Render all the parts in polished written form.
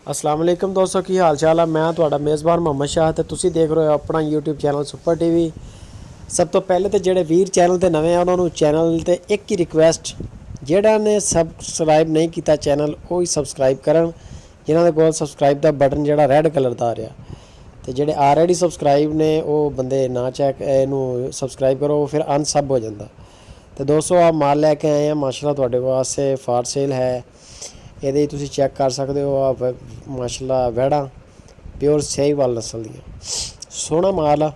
अस्सलाम वालेकुम दोस्तों, की हाल चाल है। मैं ਤੁਹਾਡਾ ਮੇਜ਼ਬਾਨ ਮੁਹੰਮਦ शाह ਤੇ ਤੁਸੀਂ ਦੇਖ ਰਹੇ ਹੋ ਆਪਣਾ YouTube ਚੈਨਲ ਸੁਪਰ ਟੀਵੀ। ਸਭ ਤੋਂ ਪਹਿਲੇ ਤੇ ਜਿਹੜੇ ਵੀਰ ਚੈਨਲ ਤੇ ਨਵੇਂ ਆ ਉਹਨਾਂ ਨੂੰ ਚੈਨਲ ਤੇ ਇੱਕ ਹੀ ਰਿਕੁਐਸਟ, ਜਿਹੜਾ ਨੇ ਸਬਸਕ੍ਰਾਈਬ ਨਹੀਂ ਕੀਤਾ ਚੈਨਲ ਉਹ ਹੀ ਸਬਸਕ੍ਰਾਈਬ ਕਰਨ, ਜਿਨ੍ਹਾਂ ਦੇ ਕੋਲ ਸਬਸਕ੍ਰਾਈਬ ਦਾ ਬਟਨ ਜਿਹੜਾ ਰੈੱਡ ਕਲਰ ਦਾ ਆ ਰਿਹਾ, ਤੇ ਜਿਹੜੇ ਆਲਰੇਡੀ ਸਬਸਕ੍ਰਾਈਬ ਨੇ ਉਹ ਬੰਦੇ ਨਾ ਚੈੱਕ ਇਹਨੂੰ ਸਬਸਕ੍ਰਾਈਬ ਕਰੋ, ਫਿਰ ਅਨਸਬ ਹੋ ਜਾਂਦਾ। ਤੇ ਦੋਸਤੋ ਆ ਮਾਲ ਲੈ ਕੇ ਆਏ ਆ ਮਾਸ਼ਾਅੱਲਾ ਤੁਹਾਡੇ ਵਾਸਤੇ, ਫਾਰ ਸੇਲ ਹੈ। ਇਹਦੇ ਤੁਸੀਂ ਚੈੱਕ ਕਰ ਸਕਦੇ ਹੋ। ਆ ਮਾਸ਼ਾਅੱਲਾ ਵੈੜਾ ਪਿਓਰ ਸਹੀਵਾਲ ਨਸਲ ਦੀਆਂ, ਸੋਹਣਾ ਮਾਲ ਆ,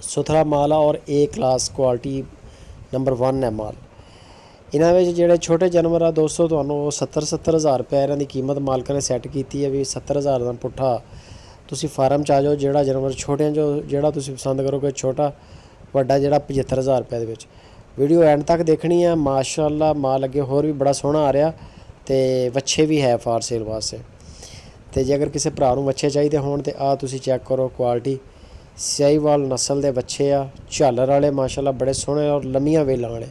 ਸੁਥਰਾ ਮਾਲ ਆ ਔਰ ਏ ਕਲਾਸ ਕੁਆਲਿਟੀ ਨੰਬਰ 1 ਹੈ ਮਾਲ। ਇਹਨਾਂ ਵਿੱਚ ਜਿਹੜੇ ਛੋਟੇ ਜਾਨਵਰ ਆ ਦੋਸਤੋ ਤੁਹਾਨੂੰ 70 ਹਜ਼ਾਰ ਰੁਪਏ ਇਹਨਾਂ ਦੀ ਕੀਮਤ ਮਾਲਕਾਂ ਨੇ ਸੈੱਟ ਕੀਤੀ ਹੈ ਵੀ 70 ਹਜ਼ਾਰ ਦਾ ਪੁੱਠਾ ਤੁਸੀਂ ਫਾਰਮ 'ਚ ਆ ਜਾਓ। ਜਿਹੜਾ ਜਾਨਵਰ ਛੋਟਿਆਂ 'ਚੋਂ ਜਿਹੜਾ ਤੁਸੀਂ ਪਸੰਦ ਕਰੋਗੇ ਛੋਟਾ, ਵੱਡਾ ਜਿਹੜਾ 75 ਹਜ਼ਾਰ ਰੁਪਏ ਦੇ ਵਿੱਚ। ਵੀਡੀਓ ਐਂਡ ਤੱਕ ਦੇਖਣੀ ਆ। ਮਾਸ਼ਾਅੱਲਾ ਮਾਲ ਅੱਗੇ ਹੋਰ ਵੀ ਬੜਾ ਸੋਹਣਾ ਆ ਰਿਹਾ ਤੇ ਵੱਛੇ ਵੀ ਹੈ ਫਾਰ ਸੇਲ ਵਾਸਤੇ। ਤੇ ਜੇ ਅਗਰ ਕਿਸੇ ਭਰਾ ਨੂੰ ਵੱਛੇ ਚਾਹੀਦੇ ਹੋਣ ਤੇ ਆ ਤੁਸੀਂ ਚੈੱਕ ਕਰੋ ਕੁਆਲਿਟੀ, ਸਹੀਵਾਲ ਨਸਲ ਦੇ ਵੱਛੇ ਆ, ਝਾਲਰ ਵਾਲੇ ਮਾਸ਼ਾਅੱਲਾ ਬੜੇ ਸੋਹਣੇ ਔਰ ਲੰਮੀਆਂ ਵੇਲਾਂ ਵਾਲੇ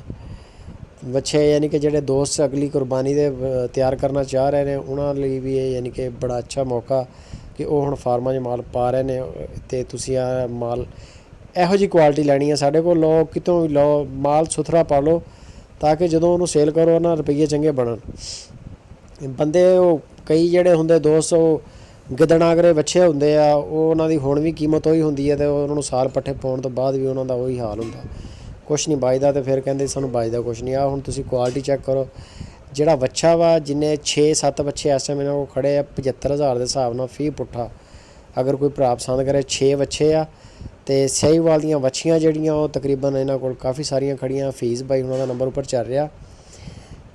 ਵੱਛੇ। ਯਾਨੀ ਕਿ ਜਿਹੜੇ ਦੋਸਤ ਅਗਲੀ ਕੁਰਬਾਨੀ ਦੇ ਤਿਆਰ ਕਰਨਾ ਚਾਹ ਰਹੇ ਨੇ ਉਹਨਾਂ ਲਈ ਵੀ ਇਹ ਯਾਨੀ ਕਿ ਬੜਾ ਅੱਛਾ ਮੌਕਾ ਕਿ ਉਹ ਹੁਣ ਫਾਰਮਾਂ 'ਚ ਮਾਲ ਪਾ ਰਹੇ ਨੇ। ਤੇ ਤੁਸੀਂ ਆ ਮਾਲ ਇਹੋ ਜਿਹੀ ਕੁਆਲਿਟੀ ਲੈਣੀ ਹੈ ਸਾਡੇ ਕੋਲ, ਲਓ ਕਿਤੋਂ ਵੀ ਲਓ, ਮਾਲ ਸੁਥਰਾ ਪਾ ਲਓ ਤਾਂ ਕਿ ਜਦੋਂ ਉਹਨੂੰ ਸੇਲ ਕਰੋ ਨਾ ਰੁਪਈਏ ਚੰਗੇ ਬਣਨ। ਬੰਦੇ ਉਹ ਕਈ ਜਿਹੜੇ ਹੁੰਦੇ ਦੋਸਤ ਉਹ ਗਿੱਦੜਾਂਗਰੇ ਵੱਛੇ ਹੁੰਦੇ ਆ, ਉਹ ਉਹਨਾਂ ਦੀ ਹੁਣ ਵੀ ਕੀਮਤ ਉਹੀ ਹੁੰਦੀ ਹੈ ਤੇ ਉਹਨਾਂ ਨੂੰ ਸਾਲ ਪੱਠੇ ਪਾਉਣ ਤੋਂ ਬਾਅਦ ਵੀ ਉਹਨਾਂ ਦਾ ਉਹੀ ਹਾਲ ਹੁੰਦਾ, ਕੁਛ ਨਹੀਂ ਬਚਦਾ। ਤੇ ਫਿਰ ਕਹਿੰਦੇ ਸਾਨੂੰ ਬਚਦਾ ਕੁਛ ਨਹੀਂ। ਆ ਹੁਣ ਤੁਸੀਂ ਕੁਆਲਿਟੀ ਚੈੱਕ ਕਰੋ, ਜਿਹੜਾ ਵੱਛਾ ਵਾ ਜਿੰਨੇ 6-7 ਵੱਛੇ ਇਸ ਟਾਈਮ ਇਹਨਾਂ ਕੋਲ ਖੜ੍ਹੇ ਆ 75 ਹਜ਼ਾਰ ਦੇ ਹਿਸਾਬ ਨਾਲ ਫੀ ਪੁੱਠਾ। ਅਗਰ ਕੋਈ ਭਰਾ ਪਸੰਦ ਕਰੇ 6 ਵੱਛੇ ਆ ਤੇ ਸਹੀਵਾਲ ਦੀਆਂ ਵੱਛੀਆਂ ਜਿਹੜੀਆਂ ਉਹ ਤਕਰੀਬਨ ਇਹਨਾਂ ਕੋਲ ਕਾਫੀ ਸਾਰੀਆਂ ਖੜੀਆਂ। ਫੀਸ ਬਾਈ ਉਹਨਾਂ ਦਾ ਨੰਬਰ ਉੱਪਰ ਚੱਲ ਰਿਹਾ।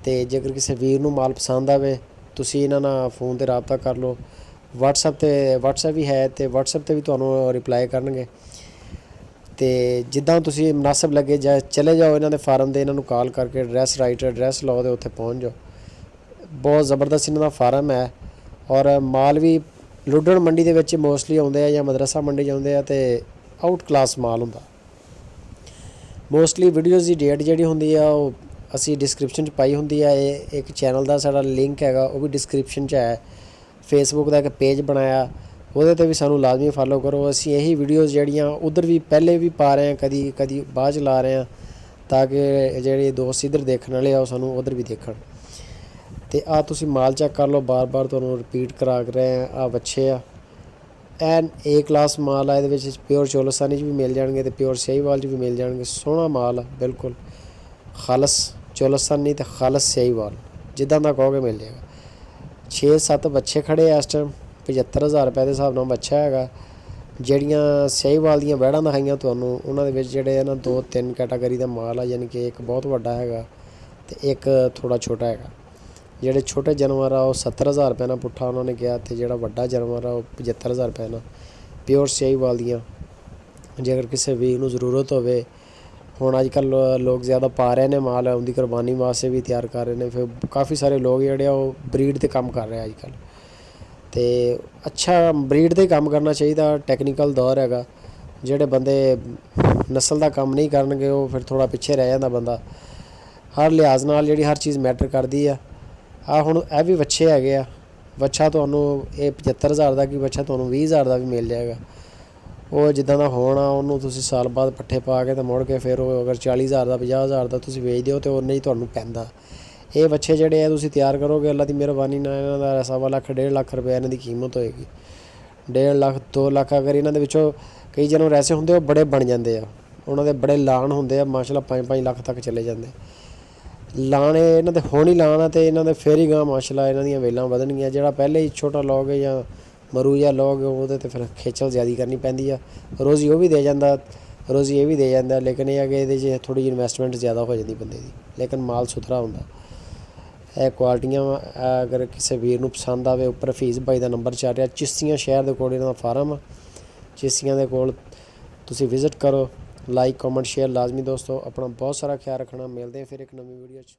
ਤੇ ਜੇਕਰ ਕਿਸੇ ਵੀਰ ਨੂੰ ਮਾਲ ਪਸੰਦ ਆਵੇ ਤੁਸੀਂ ਇਹਨਾਂ ਨਾਲ ਫੋਨ 'ਤੇ ਰਾਬਤਾ ਕਰ ਲਓ। ਵਟਸਐਪ ਵੀ ਹੈ ਤੇ ਵਟਸਐਪ 'ਤੇ ਵੀ ਤੁਹਾਨੂੰ ਰਿਪਲਾਈ ਕਰਨਗੇ। ਤੇ ਜਿੱਦਾਂ ਤੁਸੀਂ ਮੁਨਾਸਬ ਲੱਗੇ ਜਾਂ ਚਲੇ ਜਾਓ ਇਹਨਾਂ ਦੇ ਫਾਰਮ ਦੇ, ਇਹਨਾਂ ਨੂੰ ਕਾਲ ਕਰਕੇ ਐਡਰੈਸ ਲਓ ਤੇ ਉੱਥੇ ਪਹੁੰਚ ਜਾਓ। ਬਹੁਤ ਜ਼ਬਰਦਸਤ ਇਹਨਾਂ ਦਾ ਫਾਰਮ ਹੈ ਔਰ ਮਾਲ ਵੀ ਲੁੱਡਣ ਮੰਡੀ ਦੇ ਵਿੱਚ ਮੋਸਟਲੀ ਆਉਂਦੇ ਆ ਜਾਂ ਮਦਰਸਾ ਮੰਡੀ 'ਚ ਆਉਂਦੇ ਆ ਤੇ ਆਊਟ ਕਲਾਸ ਮਾਲ ਹੁੰਦਾ। ਮੋਸਟਲੀ ਵੀਡੀਓਜ਼ ਦੀ ਡੇਟ ਜਿਹੜੀ ਹੁੰਦੀ ਆ ਉਹ ਅਸੀਂ ਡਿਸਕ੍ਰਿਪਸ਼ਨ 'ਚ ਪਾਈ ਹੁੰਦੀ ਆ। ਇਹ ਇੱਕ ਚੈਨਲ ਦਾ ਸਾਡਾ ਲਿੰਕ ਹੈਗਾ ਉਹ ਵੀ ਡਿਸਕ੍ਰਿਪਸ਼ਨ 'ਚ ਹੈ। ਫੇਸਬੁੱਕ ਦਾ ਇੱਕ ਪੇਜ ਬਣਾਇਆ, ਉਹਦੇ 'ਤੇ ਵੀ ਸਾਨੂੰ ਲਾਜ਼ਮੀ ਫਾਲੋ ਕਰੋ। ਅਸੀਂ ਇਹੀ ਵੀਡੀਓਜ਼ ਜਿਹੜੀਆਂ ਉੱਧਰ ਵੀ ਪਹਿਲੇ ਵੀ ਪਾ ਰਹੇ ਹਾਂ, ਕਦੀ ਬਾਅਦ 'ਚ ਲਾ ਰਹੇ ਹਾਂ ਤਾਂ ਕਿ ਜਿਹੜੇ ਦੋਸਤ ਇੱਧਰ ਦੇਖਣ ਵਾਲੇ ਆ ਉਹ ਸਾਨੂੰ ਉੱਧਰ ਵੀ ਦੇਖਣ। ਤੇ ਆ ਤੁਸੀਂ ਮਾਲ ਚੈੱਕ ਕਰ ਲਓ, ਬਾਰ-ਬਾਰ ਤੁਹਾਨੂੰ ਰਿਪੀਟ ਕਰਾ ਰਹੇ ਆ। ਆ ਵੱਛੇ ਆ, ਐਨ ਏ ਕਲਾਸ ਮਾਲ ਆ। ਇਹਦੇ ਵਿੱਚ ਪਿਓਰ ਚੋਲਸਤਾਨੀ 'ਚ ਵੀ ਮਿਲ ਜਾਣਗੇ ਤੇ ਪਿਓਰ ਸਹੀਵਾਲ 'ਚ ਵੀ ਮਿਲ ਜਾਣਗੇ। ਸੋਹਣਾ ਮਾਲ ਆ, ਬਿਲਕੁਲ ਖਾਲਸ ਚੋਲਸਤਾਨੀ ਤੇ ਖਾਲਸ ਸਹੀਵਾਲ, ਜਿੱਦਾਂ ਦਾ ਕਹੋਗੇ ਮਿਲ ਜਾਏਗਾ। 6-7 ਵੱਛੇ ਖੜ੍ਹੇ ਆ ਇਸ ਟਾਈਮ 75 ਹਜ਼ਾਰ ਰੁਪਏ ਦੇ ਹਿਸਾਬ ਨਾਲ ਵੱਛਾ ਹੈਗਾ। ਜਿਹੜੀਆਂ ਸਹੀਵਾਲ ਦੀਆਂ ਵੈੜਾਂ ਦਿਖਾਈਆਂ ਤੁਹਾਨੂੰ ਉਹਨਾਂ ਦੇ ਵਿੱਚ ਜਿਹੜੇ ਆ ਨਾ 2-3 ਕੈਟਾਗਰੀ ਦਾ ਮਾਲ ਆ, ਯਾਨੀ ਕਿ ਇੱਕ ਬਹੁਤ ਵੱਡਾ ਹੈਗਾ ਤੇ ਇੱਕ ਥੋੜ੍ਹਾ ਛੋਟਾ ਹੈਗਾ। ਜਿਹੜੇ ਛੋਟੇ ਜਾਨਵਰ ਆ ਉਹ 70 ਹਜ਼ਾਰ ਰੁਪਏ ਨਾਲ ਪੁੱਠਾ ਉਹਨਾਂ ਨੇ ਕਿਹਾ ਤੇ ਜਿਹੜਾ ਵੱਡਾ ਜਾਨਵਰ ਆ ਉਹ 75 ਹਜ਼ਾਰ ਰੁਪਏ ਨਾਲ ਪਿਓਰ ਸਹੀਵਾਲ ਦੀਆਂ। ਜੇਕਰ ਕਿਸੇ ਵੀਰ ਨੂੰ ਜ਼ਰੂਰਤ ਹੋਵੇ, ਹੁਣ ਅੱਜ ਕੱਲ੍ਹ ਲੋਕ ਜ਼ਿਆਦਾ ਪਾ ਰਹੇ ਨੇ ਮਾਲ, ਉਹਦੀ ਕੁਰਬਾਨੀ ਵਾਸਤੇ ਵੀ ਤਿਆਰ ਕਰ ਰਹੇ ਨੇ। ਫਿਰ ਕਾਫੀ ਸਾਰੇ ਲੋਕ ਜਿਹੜੇ ਆ ਉਹ ਬਰੀਡ 'ਤੇ ਕੰਮ ਕਰ ਰਹੇ ਅੱਜ ਕੱਲ੍ਹ ਤੇ ਅੱਛਾ ਬਰੀਡ 'ਤੇ ਕੰਮ ਕਰਨਾ ਚਾਹੀਦਾ। ਟੈਕਨੀਕਲ ਦੌਰ ਹੈਗਾ, ਜਿਹੜੇ ਬੰਦੇ ਨਸਲ ਦਾ ਕੰਮ ਨਹੀਂ ਕਰਨਗੇ ਉਹ ਫਿਰ ਥੋੜ੍ਹਾ ਪਿੱਛੇ ਰਹਿ ਜਾਂਦਾ ਬੰਦਾ। ਹਰ ਲਿਹਾਜ਼ ਨਾਲ ਜਿਹੜੀ ਹਰ ਚੀਜ਼ ਮੈਟਰ ਕਰਦੀ ਆ। ਆ ਹੁਣ ਇਹ ਵੀ ਵੱਛੇ ਹੈਗੇ ਆ, ਵੱਛਾ ਤੁਹਾਨੂੰ ਇਹ 75 ਹਜ਼ਾਰ ਦਾ ਕੀ ਵੱਛਾ ਤੁਹਾਨੂੰ 20 ਹਜ਼ਾਰ ਦਾ ਵੀ ਮਿਲ ਜਾਏਗਾ। ਉਹ ਜਿੱਦਾਂ ਦਾ ਹੋਣਾ ਉਹਨੂੰ ਤੁਸੀਂ ਸਾਲ ਬਾਅਦ ਪੱਠੇ ਪਾ ਕੇ ਤੇ ਮੁੜ ਕੇ ਫਿਰ ਉਹ ਅਗਰ 40 ਹਜ਼ਾਰ ਦਾ 50 ਹਜ਼ਾਰ ਦਾ ਤੁਸੀਂ ਵੇਚਦੇ ਹੋ ਤਾਂ ਉਨੇ ਹੀ ਤੁਹਾਨੂੰ ਪੈਂਦਾ। ਇਹ ਵੱਛੇ ਜਿਹੜੇ ਆ ਤੁਸੀਂ ਤਿਆਰ ਕਰੋਗੇ ਅੱਲਾ ਦੀ ਮਿਹਰਬਾਨੀ ਨਾਲ, ਇਹਨਾਂ ਦਾ 1.25 ਲੱਖ 1.5 ਲੱਖ ਰੁਪਏ ਇਹਨਾਂ ਦੀ ਕੀਮਤ ਹੋਏਗੀ। 1.5 ਲੱਖ 2 ਲੱਖ। ਅਗਰ ਇਹਨਾਂ ਦੇ ਵਿੱਚੋਂ ਕਈ ਜਾਨਵਰ ਐਸੇ ਹੁੰਦੇ ਉਹ ਬੜੇ ਬਣ ਜਾਂਦੇ ਆ, ਉਹਨਾਂ ਦੇ ਬੜੇ ਲਾਣ ਹੁੰਦੇ ਆ ਮਾਸ਼ਾਅੱਲਾ 5-5 ਲੱਖ ਤੱਕ ਚਲੇ ਜਾਂਦੇ ਲਾਣ। ਇਹਨਾਂ ਦੇ ਹੁਣ ਹੀ ਲਾਣ ਆ ਤੇ ਇਹਨਾਂ ਦੇ ਫਿਰ ਹੀ ਗਾਂ ਮਾਸ਼ਾਅੱਲਾ ਇਹਨਾਂ ਦੀਆਂ ਵੇਲਾਂ ਵਧਣਗੀਆਂ। ਜਿਹੜਾ ਪਹਿਲੇ ਹੀ ਛੋਟਾ ਲੋਗ ਹੈ ਜਾਂ ਮਰੂ ਜਾਂ ਲੋਗ ਉਹਦੇ 'ਤੇ ਫਿਰ ਖੇਚਲ ਜ਼ਿਆਦਾ ਕਰਨੀ ਪੈਂਦੀ ਆ। ਰੋਜ਼ੀ ਉਹ ਵੀ ਦੇ ਜਾਂਦਾ, ਰੋਜ਼ੀ ਇਹ ਵੀ ਦੇ ਜਾਂਦਾ, ਲੇਕਿਨ ਇਹ ਆ ਕਿ ਇਹਦੇ 'ਚ ਥੋੜ੍ਹੀ ਜਿਹੀ ਇਨਵੈਸਟਮੈਂਟ ਜ਼ਿਆਦਾ ਹੋ ਜਾਂਦੀ ਬੰਦੇ ਦੀ, ਲੇਕਿਨ ਮਾਲ ਸੁਥਰਾ ਹੁੰਦਾ। ਇਹ ਕੁਆਲਿਟੀਆਂ ਅਗਰ ਕਿਸੇ ਵੀਰ ਨੂੰ ਪਸੰਦ ਆਵੇ, ਉੱਪਰ ਫੀਸ ਬਾਈ ਦਾ ਨੰਬਰ ਚੱਲ ਰਿਹਾ। ਚਿਸ਼ਤੀਆਂ ਸ਼ਹਿਰ ਦੇ ਕੋਲ ਇਹਨਾਂ ਦਾ ਫਾਰਮ ਆ, ਚਿਸ਼ਤੀਆਂ ਦੇ ਕੋਲ ਤੁਸੀਂ ਵਿਜ਼ਿਟ ਕਰੋ। ਲਾਈਕ ਕਮੈਂਟ ਸ਼ੇਅਰ ਲਾਜ਼ਮੀ ਦੋਸਤੋ। ਆਪਣਾ ਬਹੁਤ ਸਾਰਾ ਖਿਆਲ ਰੱਖਣਾ। ਮਿਲਦੇ ਹਾਂ ਫਿਰ ਇੱਕ ਨਵੀਂ ਵੀਡੀਓ 'ਚ।